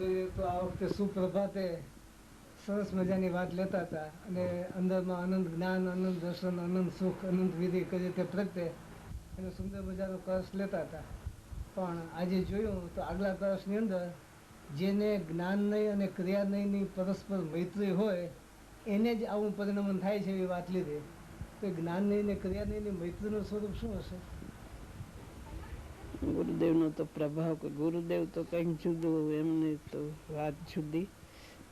જોઈએ તો આ વખતે સુપ્રભાતે સરસ મજાની વાત લેતા હતા અને અંદરમાં અનંત જ્ઞાન, અનંત દર્શન, અનંત સુખ, અનંત વિધિ કરી તે પ્રત્યે એનો સુંદર મજાનો કળશ લેતા હતા. પણ આજે જોયું તો આગલા કળશની અંદર જેને જ્ઞાન નહીં અને ક્રિયા નહીંની પરસ્પર મૈત્રી હોય એને જ આવું પરિણમન થાય છે એવી વાત લીધી. તો જ્ઞાન નહીં ને ક્રિયા નહીંની મૈત્રીનું સ્વરૂપ શું હશે? ગુરુદેવનો તો પ્રભાવ કે ગુરુદેવ તો કંઈક જુદું, એમને તો વાત જુદી.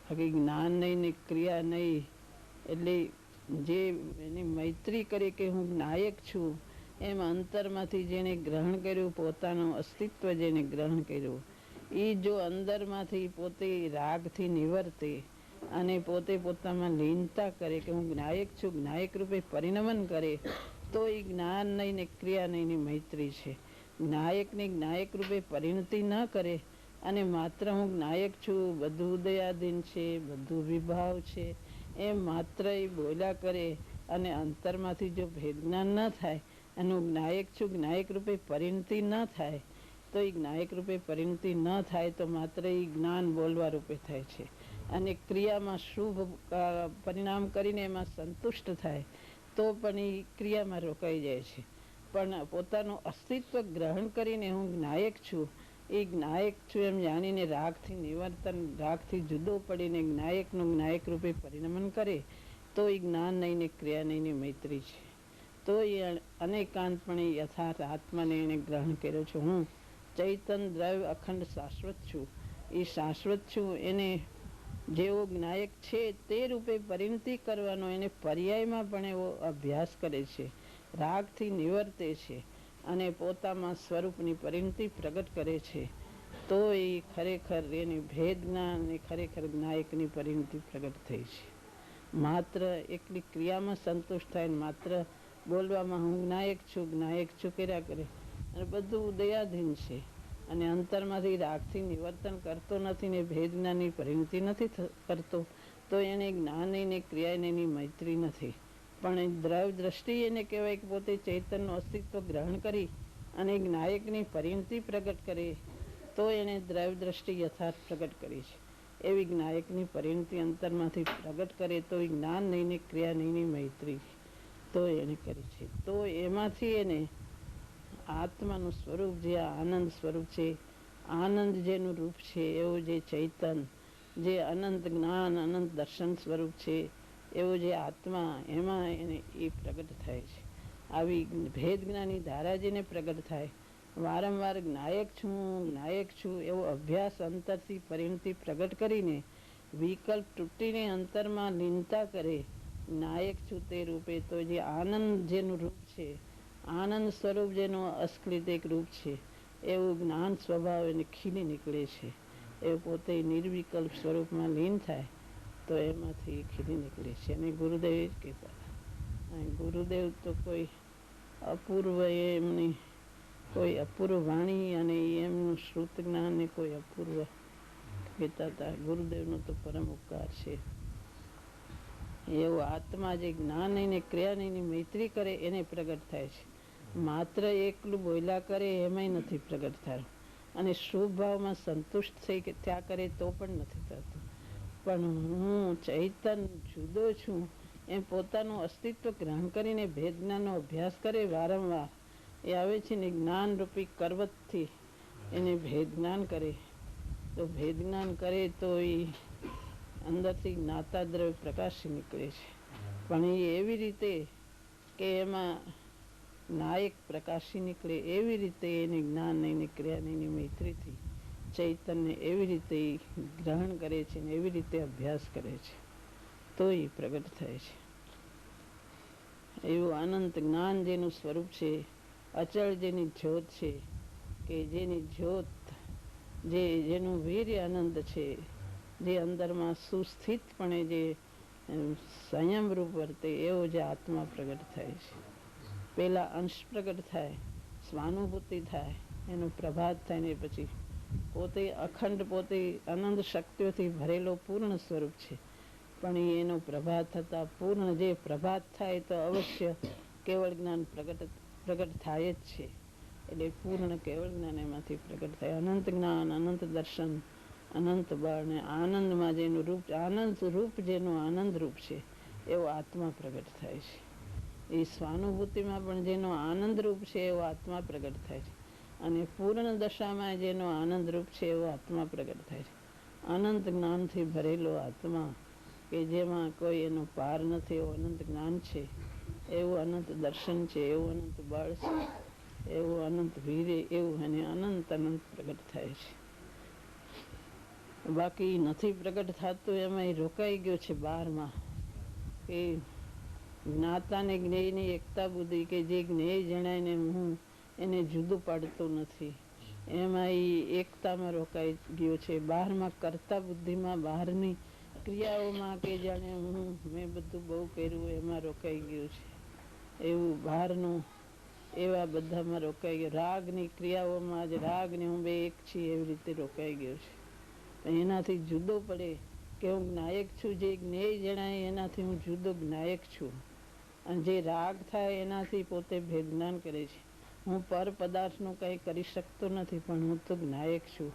બાકી જ્ઞાન નહીં ને ક્રિયા નહીં એટલે જે એની મૈત્રી કરી કે હું નાયક છું એમ અંતરમાંથી જેને ગ્રહણ કર્યું, પોતાનું અસ્તિત્વ જેને ગ્રહણ કર્યું, એ જો અંદરમાંથી પોતે રાગથી નિવર્તે અને પોતે પોતામાં લીનતા કરે કે હું જ્ઞાયક છું, જ્ઞાયક રૂપે પરિણમન કરે, તો એ જ્ઞાન નહીં ને ક્રિયા નહીં ની મૈત્રી છે. જ્ઞાયકની જ્ઞાયક રૂપે પરિણતિ ન કરે અને માત્ર હું જ્ઞાયક છું, બધું ઉદયાધીન છે, બધું વિભાવ છે, એમ માત્ર એ બોલ્યા કરે અને અંતરમાંથી જો ભેદ જ્ઞાન ન થાય અને હું જ્ઞાયક છું, જ્ઞાયક રૂપે પરિણતિ ન થાય, તો એ જ્ઞાયક રૂપે પરિણતિ ન થાય તો માત્ર એ જ્ઞાન બોલવા રૂપે થાય છે અને ક્રિયામાં શુભ પરિણામ કરીને એમાં સંતુષ્ટ થાય તો પણ એ ક્રિયામાં રોકાઈ જાય છે. પણ પોતાનું અસ્તિત્વ ગ્રહણ કરીને હું જ્ઞાયક છું, એ જ્ઞાયક છું એમ જાણીને રાગથી નિવર્તન, રાગથી જુદો પડીને જ્ઞાયકનું જ્ઞાયક રૂપે પરિણમન કરે તો એ જ્ઞાન નહીં ને ક્રિયા નહીં ની મૈત્રી છે. તો એ અનેકાંતપણે યથાર્થ આત્માને એને ગ્રહણ કર્યો છે. હું ચૈતન દ્રવ્ય અખંડ શાશ્વત છું, એ શાશ્વત છું એને જેવો જ્ઞાયક છે તે રૂપે પરિણતિ કરવાનો એને પર્યાયમાં પણ એવો અભ્યાસ કરે છે, રાગથી નિવર્તે છે અને પોતામાં સ્વરૂપની પરિણતિ પ્રગટ કરે છે, તો એ ખરેખર એની ભેદ જ્ઞાન એ ખરેખર જ્ઞાયકની પરિણતિ પ્રગટ થઈ છે. માત્ર એકલી ક્રિયામાં સંતુષ્ટ થાય ને માત્ર બોલવામાં હું જ્ઞાયક છું, જ્ઞાયક છું કર્યા કરે અને બધું ઉદયાધીન છે અને અંતરમાંથી રાગથી નિવર્તન કરતો નથી ને ભેદ જ્ઞાનની પરિણતિ નથી કરતો, તો એને જ્ઞાન ને ક્રિયા એની મૈત્રી નથી. પણ દ્રવ્ય દ્રષ્ટિ એને કહેવાય કે પોતે ચૈતનનું અસ્તિત્વ ગ્રહણ કરી અને જ્ઞાયકની પરિણતિ પ્રગટ કરે તો એને દ્રવ્ય દ્રષ્ટિ યથાર્થ પ્રગટ કરી છે. એવી જ્ઞાયકની પરિણતિ અંતરમાંથી પ્રગટ કરે તો એ જ્ઞાન નહીં ને ક્રિયા નહીં મૈત્રી તો એને કરી છે. તો એમાંથી એને આત્માનું સ્વરૂપ જે આનંદ સ્વરૂપ છે, આનંદ જેનું રૂપ છે, એવું જે ચૈતન, જે અનંત જ્ઞાન, અનંત દર્શન સ્વરૂપ છે, એવો જે આત્મા, એમાં એને એ પ્રગટ થાય છે. આવી ભેદ જ્ઞાની ધારા જેને પ્રગટ થાય, વારંવાર જ્ઞાયક છું, જ્ઞાયક છું એવો અભ્યાસ અંતરથી પરિણતિ પ્રગટ કરીને વિકલ્પ તૂટીને અંતરમાં લીનતા કરે, જ્ઞાયક છું તે રૂપે, તો જે આનંદ જેનું રૂપ છે, આનંદ સ્વરૂપ જેનું અસ્ખલિત એક રૂપ છે, એવું જ્ઞાન સ્વભાવ એને ખીલી નીકળે છે. એ પોતે નિર્વિકલ્પ સ્વરૂપમાં લીન થાય તો એમાંથી ખીલી નીકળે છે. અને ગુરુદેવ જ કહેતા હતા, ગુરુદેવ તો કોઈ અપૂર્વ એમની કોઈ અપૂર્વ વાણી અને એમનું શ્રુત જ્ઞાન ને કોઈ અપૂર્વ કહેતા હતા. ગુરુદેવનો તો પરમ ઉપકાર છે. એવો આત્મા જે જ્ઞાન ને ક્રિયા નહીં મૈત્રી કરે એને પ્રગટ થાય છે. માત્ર એકલું બોલ્યા કરે એમાંય નથી પ્રગટ થાય અને શુભ ભાવમાં સંતુષ્ટ થઈ કે ત્યાં કરે તો પણ નથી થતું. પણ હું ચૈતન જુદો છું એમ પોતાનું અસ્તિત્વ ગ્રહણ કરીને ભેદ જ્ઞાનનો અભ્યાસ કરે વારંવાર, એ આવે છે ને જ્ઞાન રૂપી કરવતથી એને ભેદ જ્ઞાન કરે, તો ભેદ જ્ઞાન કરે તો એ અંદરથી જ્ઞાતા દ્રવ્ય પ્રકાશી નીકળે છે. પણ એ એવી રીતે કે એમાં નાયક પ્રકાશી નીકળે, એવી રીતે એને જ્ઞાન નહીં ક્રિયા નહીં મૈત્રીથી ચૈતન્ય એવી રીતે ગ્રહણ કરે છે ને એવી રીતે અભ્યાસ કરે છે તો એ પ્રગટ થાય છે. એવું અનંત જ્ઞાન જેનું સ્વરૂપ છે, અચળ જેની જ્યોત છે, કે જેની જ્યોત જેનું વીર્ય આનંદ છે, જે અંદરમાં સુસ્થિતપણે જે સંયમ રૂપ વર્તે, એવો જે આત્મા પ્રગટ થાય છે. પહેલા અંશ પ્રગટ થાય, સ્વાનુભૂતિ થાય, એનો પ્રભાત થાય ને પછી પોતે અખંડ, પોતે અનંત શક્તિઓથી ભરેલો પૂર્ણ સ્વરૂપ છે. પણ એનો પ્રભાત થતા પૂર્ણ જે પ્રભાત થાય તો અવશ્ય કેવળ જ્ઞાન પ્રગટ થાય જ છે. એટલે પૂર્ણ કેવળ જ્ઞાન એમાંથી પ્રગટ થાય. અનંત જ્ઞાન, અનંત દર્શન, અનંત બળ ને આનંદમાં જેનું રૂપ, આનંદ રૂપ જેનું આનંદ રૂપ છે એવો આત્મા પ્રગટ થાય છે. એ સ્વાનુભૂતિમાં પણ જેનો આનંદ રૂપ છે એવો આત્મા પ્રગટ થાય છે, અને પૂર્ણ દશામાં જેનો આનંદ રૂપ છે એવો આત્મા પ્રગટ થાય છે. અનંત જ્ઞાનથી ભરેલો આત્મા કે જેમાં કોઈ એનો પાર નથી, એવું અનંત જ્ઞાન છે, એવું અનંત દર્શન છે, એવું અનંત બળ છે, એવું અનંત વીર્ય, એવું એને અનંત અનંત પ્રગટ થાય છે. બાકી નથી પ્રગટ થતું, એમાં એ રોકાઈ ગયો છે બહારમાં. એ જ્ઞાતા ને જ્ઞેયની એકતા બુદ્ધિ, કે જે જ્ઞેય જણાયને હું એને જુદું પાડતું નથી, એમાં એ એકતામાં રોકાઈ ગયો છે. બહારમાં કરતા બુદ્ધિમાં, બહારની ક્રિયાઓમાં, કે જાણે મેં બધું બહુ કર્યું એમાં રોકાઈ ગયું છે. એવું બહારનું એવા બધામાં રોકાઈ ગયો. રાગની ક્રિયાઓમાં જ રાગને હું બે એક છીએ એવી રીતે રોકાઈ ગયો છે. એનાથી જુદો પડે કે હું જ્ઞાયક છું, જે જ્ઞેય જણાય એનાથી હું જુદો જ્ઞાયક છું. અને જે રાગ થાય એનાથી પોતે ભેદ જ્ઞાન કરે છે. હું પર પદાર્થનું કંઈ કરી શકતો નથી, પણ હું તો જ્ઞાયક છું.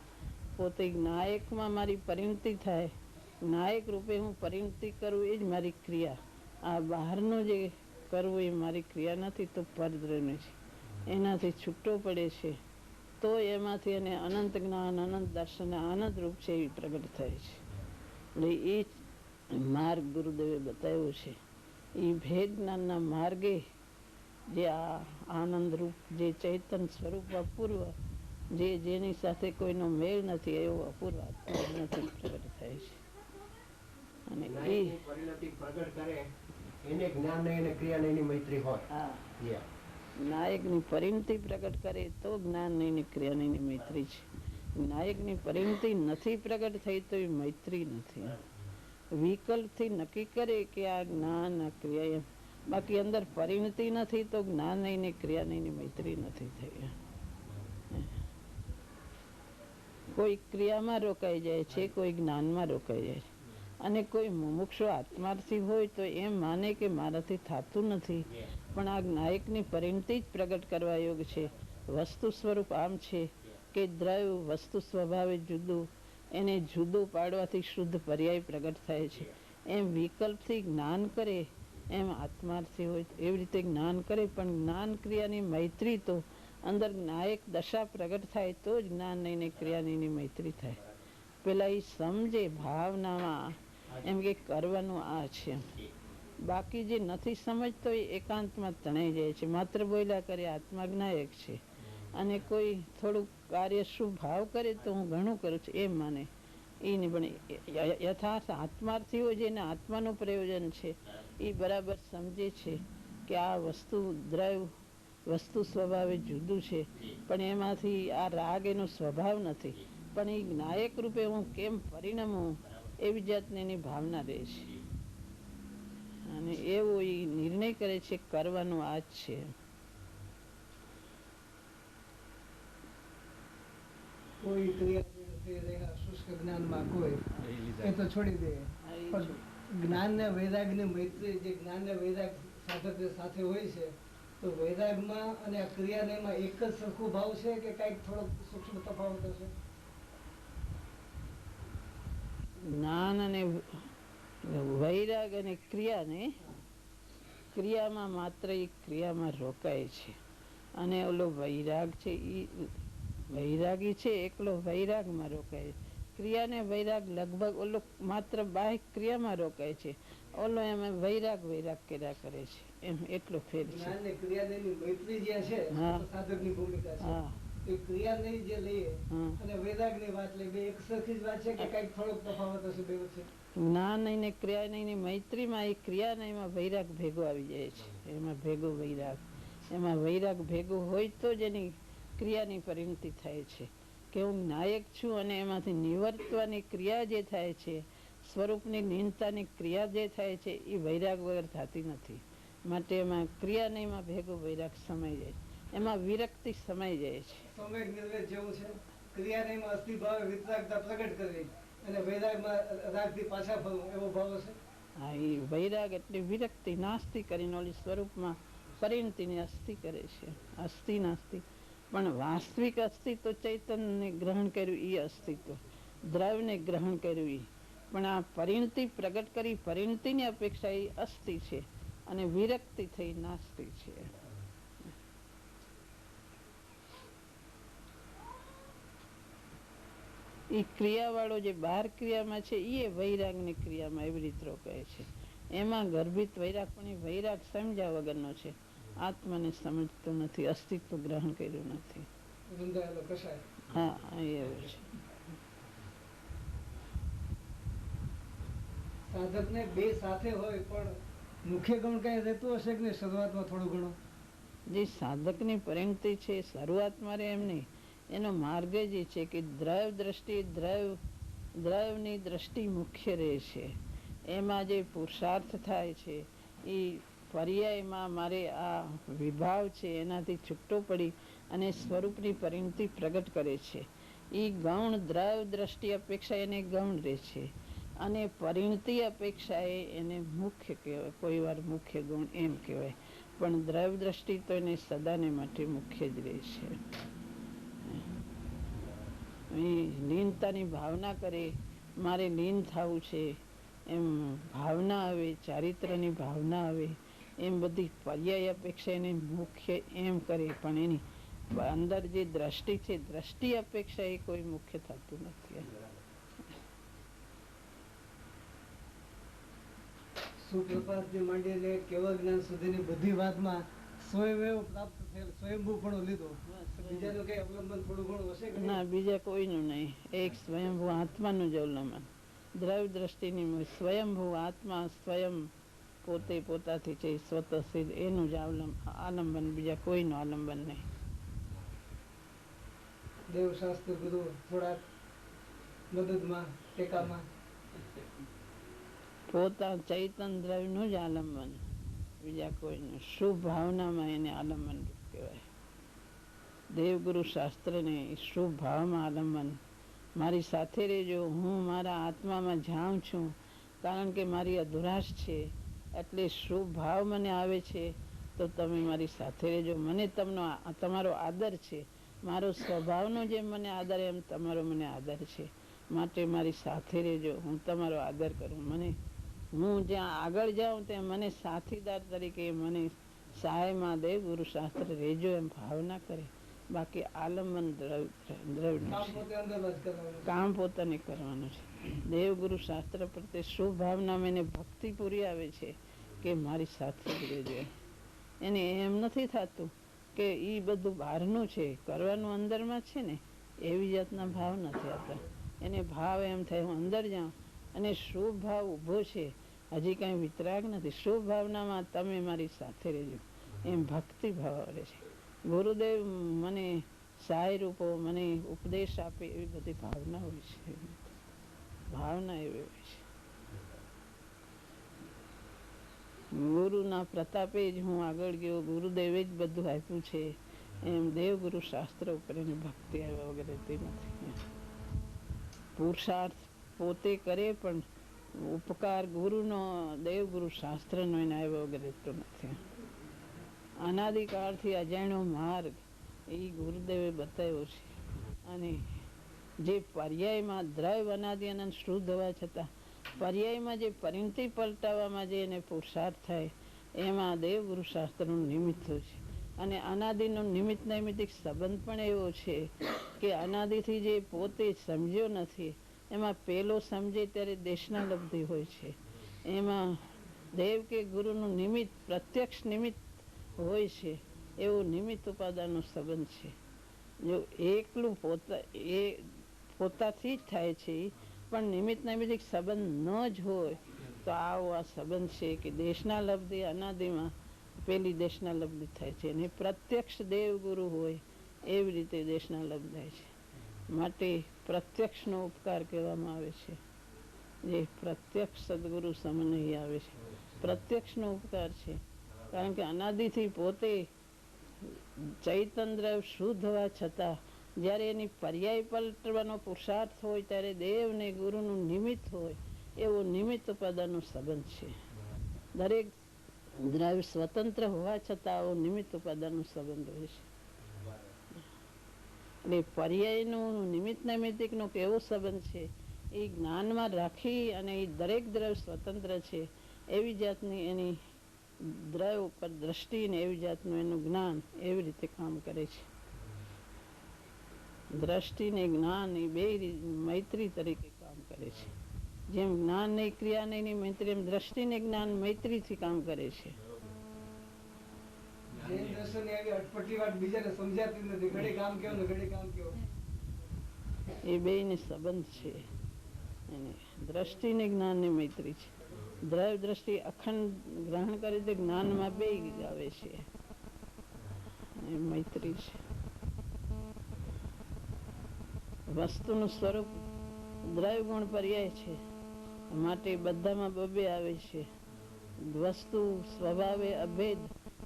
પોતે જ્ઞાયકમાં મારી પરિણતિ થાય, જ્ઞાયક રૂપે હું પરિણતિ કરું, એ જ મારી ક્રિયા. આ બહારનું જે કરવું એ મારી ક્રિયા નથી, તો પરદ્રવ્ય છે. એનાથી છૂટો પડે છે તો એમાંથી એને અનંત જ્ઞાન, અનંત દર્શન, આનંદ રૂપ છે એ પ્રગટ થાય છે. એટલે એ માર્ગ ગુરુદેવે બતાવ્યો છે. એ ભેદ જ્ઞાનના માર્ગે જે આ આનંદ રૂપ, જે ચૈતન સ્વરૂપ અપૂર્વ, જે જેની સાથે કોઈનો મેળ નથી, એવો અપૂર્વ આત્માથી પ્રગટ થાય છે. અને એ પરિણતિ પ્રગટ કરે એને જ્ઞાન ને એને ક્રિયા ને એની મૈત્રી હોય. હા, નાયકની પરિણતિ પ્રગટ કરે તો જ્ઞાન નહીં, ક્રિયા નહીં, મૈત્રી છે. નાયકની પરિણતિ નથી પ્રગટ થઈ તો એ મૈત્રી નથી. વિકલ્પથી નક્કી કરે કે આ જ્ઞાન, આ ક્રિયા એમ, બાકી અંદર પરિણતિ નથી તો જ્ઞાન નહીં ને ક્રિયા નહીં ને મૈત્રી નથી થઈ. કોઈ ક્રિયામાં રોકાઈ જાય છે, કોઈ જ્ઞાનમાં રોકાઈ જાય છે. અને કોઈ મુમુક્ષુ આત્માર્થી હોય તો એમ માને કે મારાથી થતું નથી, પણ આ નાયકની પરિણતિ જ પ્રગટ કરવા યોગ છે. વસ્તુ સ્વરૂપ આમ છે કે દ્રવ્ય વસ્તુ સ્વભાવે જુદું, એને જુદું પાડવાથી શુદ્ધ પર્યાય પ્રગટ થાય છે. એમ વિકલ્પથી જ્ઞાન કરે, એમ આત્માર્થી હોય એવી રીતે જ્ઞાન કરે, પણ જ્ઞાન ક્રિયાની મૈત્રી તો અંદર નાયક દશા પ્રગટ થાય તો જ જ્ઞાન નહીં ક્રિયા નહીં મૈત્રી થાય. પેલા એ સમજે ભાવનામાં એમ કે કરવાનું આ છે. બાકી જે નથી સમજતો એ એકાંતમાં તણાઈ જાય છે, માત્ર બોલ્યા કરે આત્મા જ્ઞાયક છે. અને કોઈ થોડુંક કાર્ય શુભ ભાવ કરે તો હું ઘણું કરું છું એમ માને, એ નહીં. પણ યથાર્થ આત્માર્થી હોય જેને આત્માનું પ્રયોજન છે, એ બરાબર સમજે છે કે આ વસ્તુ દ્રવ્ય વસ્તુ સ્વભાવે જુદું છે, પણ એમાંથી આ રાગ એનો સ્વભાવ નથી, પણ એ જ્ઞાયક રૂપે હું કેમ પરિણમું એવી જાતની એની ભાવના રહે છે. અને એવો એ નિર્ણય કરે છે કરવાનું આ જ છે. કોઈ ક્રિયા શુષ્ક જ્ઞાનમાં કોઈ એ તો છોડી દે, પણ જ્ઞાન ને વૈરાગ ની મૈત્રી, જે જ્ઞાન ને વૈરાગ સાથે હોય છે, તો વૈરાગમાં અને આ ક્રિયામાં એક જ સરખો ભાવ છે કે કઈક થોડોક સૂક્ષ્મ તફાવત હશે? જ્ઞાન અને વૈરાગ અને ક્રિયામાં માત્ર એ ક્રિયામાં રોકાય છે. અને ઓલો વૈરાગ છે એ વૈરાગી છે, એકલો વૈરાગમાં રોકાય. ક્રિયા ને વૈરાગ લગભગ ઓલો માત્ર બાહ્ય ક્રિયામાં રોકાય છે, ઓલો એમાં વૈરાગ કર્યા કરે છે. એમ એટલો ફેર છે. મૈત્રી જે છે સાધકની ભૂમિકા છે, ક્રિયા નહીં જે લઈએ અને વૈરાગ ની વાત લઈએ, બે એક સરખી જ વાત છે કે કઈક થોડોક તફાવત હશે બે વચ્ચે? જ્ઞાન નહીં ને ક્રિયા નહીં ને મૈત્રીમાં એ ક્રિયા નહીં, એમાં વૈરાગ ભેગો આવી જાય છે. એમાં ભેગો વૈરાગ, એમાં વૈરાગ ભેગો હોય તો જ એની ક્રિયાની પરિણતિ થાય છે કે હું નાયક છું. અને એમાંથી નિવર્તવાની ક્રિયા જે થાય છે, સ્વરૂપની નિંદતાની ક્રિયા જે થાય છે, એ વૈરાગ વગર થતી નથી. માટે એમાં ક્રિયા નહીંમાં ભેગો વૈરાગ સમાઈ જાય છે, એમાં વિરક્તિ સમાઈ જાય છે. સમ્યક નિર્વેદ જેવું છે. ક્રિયા નહીંમાં અસ્થિભાવે વિતરાગતા પ્રગટ કરવી અને વૈરાગમાં રાગથી પાછા ફરવું, એવો ભાવ હશે. હા, એ વૈરાગ એટલે વિરક્તિ, નાસ્તિ કરીને ઓલી સ્વરૂપમાં પરિણતિની અસ્થિ કરે છે. અસ્થિ નાસ્તિ, પણ વાસ્તવિક અસ્તિત્વ ચૈતન્યને ગ્રહણ કર્યું એ અસ્તિત્વ. દ્રવ્યને ગ્રહણ કરવી. પણ આ પરિણતિ પ્રગટ કરી, પરિણતિની અપેક્ષા એ અસ્થિ છે અને વિરક્તિ થઈ નાસ્તિ છે. એ ક્રિયાવાળો જે 12 ક્રિયામાં છે એ વૈરાગની ક્રિયામાં એવી રીતે રોકાય છે. એમાં ગર્ભિત વૈરાગ, પણ એ વૈરાગ સમજ્યા વગરનો છે. આત્માને સમજતો નથી, અસ્તિત્વ ગ્રહણ કર્યું નથી. રૂંધાયેલો કશાય. હા, એવું છે. સાધકને બે સાથે હોય પણ મુખ્ય ગુણ કઈ રહેતું હશે કે નહીં શરૂઆતમાં થોડું ઘણું? જે સાધકની પરિણતિ છે શરૂઆતમાં રે એમ નહીં, એનો માર્ગ જ એ છે કે દ્રવ્ય દ્રષ્ટિ, દ્રવ્યની દ્રષ્ટિ મુખ્ય રહે છે. એમાં જે પુરુષાર્થ થાય છે એ પર્યાયમાં મારે આ વિભાવ છે એનાથી છૂટો પડી અને સ્વરૂપની પરિણતિ પ્રગટ કરે છે. એ ગૌણ દ્રવ્ય દ્રષ્ટિ અપેક્ષા એને ગૌણ રહે છે અને પરિણતિ અપેક્ષાએ એને મુખ્ય કહેવાય. કોઈ વાર મુખ્ય ગુણ એમ કહેવાય, પણ દ્રવ્ય દ્રષ્ટિ તો એને સદાને માટે મુખ્ય જ રહે છે. લીનતાની ભાવના કરે, મારે લીન થવું છે એમ ભાવના આવે, ચારિત્રની ભાવના આવે, એમ બધી પર્યાય અપેક્ષા એને મુખ્ય એમ કરે. પણ એની અંદર જે દ્રષ્ટિ છે, દ્રષ્ટિ અપેક્ષા એ કોઈ મુખ્ય થતું નથી. સુપ્રભાતથી માંડીને કેવળ જ્ઞાન સુધીની બધી વાતમાં સ્વયંમેવ પ્રાપ્ત થયેલ સ્વયંભૂપણું લીધું. બીજાનું કઈ અવલંબન થોડું ઘણું હશે કે ના, બીજા કોઈનું નહીં. એક સ્વયંભૂ આત્માનું જ અવલંબન. દ્રવ્ય દ્રષ્ટિની સ્વયંભૂ આત્મા સ્વયં પોતે પોતાથી છે, સ્વતઃસિદ્ધ, એનું જ આલંબન, બીજા કોઈનું આલંબન નહીં. દેવશાસ્ત્ર ગુરુ થોડાક મદદમાં, ટેકામાં પોતા ચૈતન દ્રવ્યનું જ આલંબન, બીજા કોઈનું. શુભ ભાવનામાં એને આલંબન કહેવાય. દેવગુરુ શાસ્ત્રને શુભ ભાવમાં આલંબન. મારી સાથે રહેજો, હું મારા આત્મામાં જાઉં છું, કારણ કે મારી અધુરાશ છે, એટલે શુભ ભાવ મને આવે છે, તો તમે મારી સાથે રહેજો. મને તમારો આદર છે, મારો સ્વભાવનો જેમ મને આદર એમ તમારો મને આદર છે, માટે મારી સાથે રહેજો, હું તમારો આદર કરું. હું જ્યાં આગળ જાઉં ત્યાં મને સાથીદાર તરીકે મને સહાયમાં દે ગુરુ શાસ્ત્ર રહેજો એમ ભાવના કરે. બાકી આલંબન દ્રવ્ય કામ પોતાને કરવાનું છે. દેવગુરુ શાસ્ત્ર પ્રત્યે શુભ ભાવનામાં એને ભક્તિ પૂરી આવે છે કે મારી સાથે જ રહેજો. એને એમ નથી થતું કે એ બધું બહારનું છે, કરવાનું અંદરમાં છે ને, એવી જાતના ભાવ નથી આવતા. એને ભાવ એમ થાય હું અંદર જાઉં અને શુભ ભાવ ઊભો છે, હજી કાંઈ વિતરાગ નથી, શુભ ભાવનામાં તમે મારી સાથે રહેજો, એમ ભક્તિ ભાવ આવે છે. ગુરુદેવ મને સહાય રૂપો, મને ઉપદેશ આપે, એવી બધી ભાવના હોય છે. ભાવના એવી હોય છે. ગુરુના પ્રતાપે જ હું આગળ ગયો, ગુરુદેવે જ બધું આપ્યું છે, એમ દેવગુરુ શાસ્ત્ર ઉપર એની ભક્તિ આવ્યા વગર રહેતી નથી. પુરુષાર્થ પોતે કરે પણ ઉપકાર ગુરુનો, દેવગુરુ શાસ્ત્રનો એને આવ્યા વગર રહેતો નથી. અનાદિકાળથી અજાણ્યો માર્ગ એ ગુરુદેવે બતાવ્યો છે. અને જે પર્યાયમાં દ્રવ્ય અનાદિ અનંત શુદ્ધ હોવા છતાં પર્યાયમાં જે પરિણતિ પલટાવવામાં જે એને પુરુષાર્થ થાય, એમાં દેવગુરુ શાસ્ત્રનું નિમિત્ત હોય છે. અને અનાદિનો નિમિત્ત નૈમિત્તિક સંબંધ પણ એવો છે કે અનાદિથી જે પોતે સમજ્યો નથી, એમાં પેલો સમજે ત્યારે દેશના લબ્ધિ હોય છે. એમાં દેવ કે ગુરુનું નિમિત્ત, પ્રત્યક્ષ નિમિત્ત હોય છે, એવો નિમિત્ત ઉપાદાનનો સંબંધ છે. જો એકલું પોતાથી જ થાય છે, પણ નિમિત્ત નૈમિત્તિક સંબંધ ન જ હોય તો આવો આ સંબંધ છે કે દેશના લબ્ધિ અનાદિમાં પેલી દેશના લબ્ધિ થાય છે, અને પ્રત્યક્ષ દેવગુરુ હોય એવી રીતે દેશના લબ્ધ થાય છે. માટે પ્રત્યક્ષનો ઉપકાર કહેવામાં આવે છે. જે પ્રત્યક્ષ સદગુરુ સમન્વય આવે છે, પ્રત્યક્ષનો ઉપકાર છે. કારણ કે અનાદિથી પોતે ચૈતન દ્રવ્ય શુદ્ધ હોવા છતાં જ્યારે એની પર્યાય પલટવાનો પુરુષાર્થ હોય ત્યારે દેવ ને ગુરુનું નિમિત્ત હોય એવો નિમિત્ત ઉપાદાનનો સંબંધ છે. દરેક દ્રવ્ય સ્વતંત્ર હોવા છતાં આવો નિમિત્ત ઉપાદાનનો સંબંધ હોય છે. એટલે પર્યાયનું નિમિત્ત નૈમિત્તિકનો કેવો સંબંધ છે એ જ્ઞાનમાં રાખી અને એ દરેક દ્રવ્ય સ્વતંત્ર છે એવી જાતની એની દ્રવ્ય ઉપર દ્રષ્ટિ ને એવી જાતનું એનું જ્ઞાન એવી રીતે કામ કરે છે. દ્રષ્ટિ ને જ્ઞાન એ બે મૈત્રી તરીકે કામ કરે છે. જેમ જ્ઞાન નહીં ક્રિયા નહીં મૈત્રી, એમ દ્રષ્ટિ ને જ્ઞાન મૈત્રીથી કામ કરે છે. જૈન દર્શન એવી અટપટી વાત બીજાને સમજાતી નથી, ઘડી કામ કેવું ને ઘડી કામ કેવું. એ બેયને સંબંધ છે. એને દ્રષ્ટિ ને જ્ઞાન ની મૈત્રી છે. દ્રવ્ય દ્રષ્ટિ અખંડ ગ્રહણ કરે તો જ્ઞાનમાં બે આવે છે, એ મૈત્રી છે. વસ્તુનું સ્વરૂપ દ્રવ્ય ગુણ પર્યાય છે, માટે બધામાં બબે આવે છે. વસ્તુ સ્વભાવે અભેદ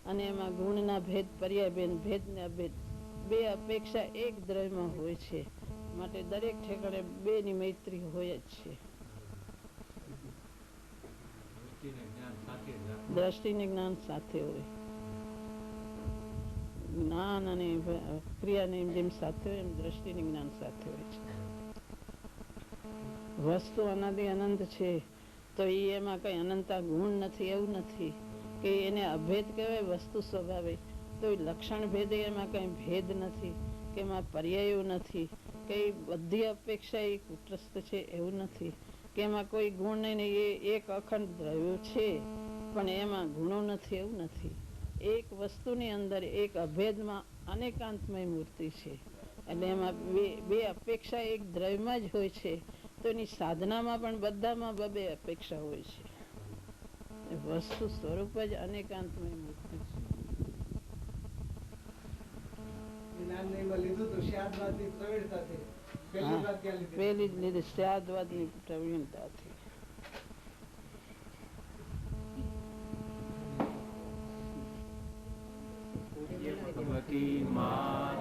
અને એમાં ગુણના ભેદ પર્યાય ભેદ ને અભેદ બે અપેક્ષા એક દ્રવ્યમાં હોય છે, માટે દરેક ઠેકાણે બે ની મૈત્રી હોય જ છે. દ્રષ્ટિ ને જ્ઞાન સાથે હોય, જ્ઞાન અને ક્રિયા ને જેમ સાથે હોય એમ દ્રષ્ટિ ને જ્ઞાન સાથે હોય છે. વસ્તુ અનાદિ અનંત છે તો એમાં કઈ અનંતા ગુણ નથી એવું નથી કે એને અભેદ કહેવાય. વસ્તુ સ્વભાવે તો લક્ષણ ભેદે એમાં કઈ ભેદ નથી કે એમાં પર્યાયો નથી કે બધી અપેક્ષા એ કુટસ્થ છે એવું નથી કે એમાં કોઈ ગુણ નહીં. એ એક અખંડ દ્રવ્યો છે પણ એમાં ગુણો નથી એવું નથી. એક વસ્તુની અંદર એક અભેદમાં અનેકાંતમય મૂર્તિ છે, એટલે એમાં બે અપેક્ષા એક દ્રવ્યમાં જ હોય છે. તો એની સાધનામાં પણ બધામાં બે અપેક્ષા હોય છે. વસ્તુ સ્વરૂપ જ અનેકાંતમય મૂર્તિ છે. જ્ઞાન નહીં લીધું તો શાદવાદની પ્રવીણતાથી પહેલી વાત ક્યાં લીધી? પેલી જ લીધી શાદવાદની પ્રવીણતાથી. ભગવતી મા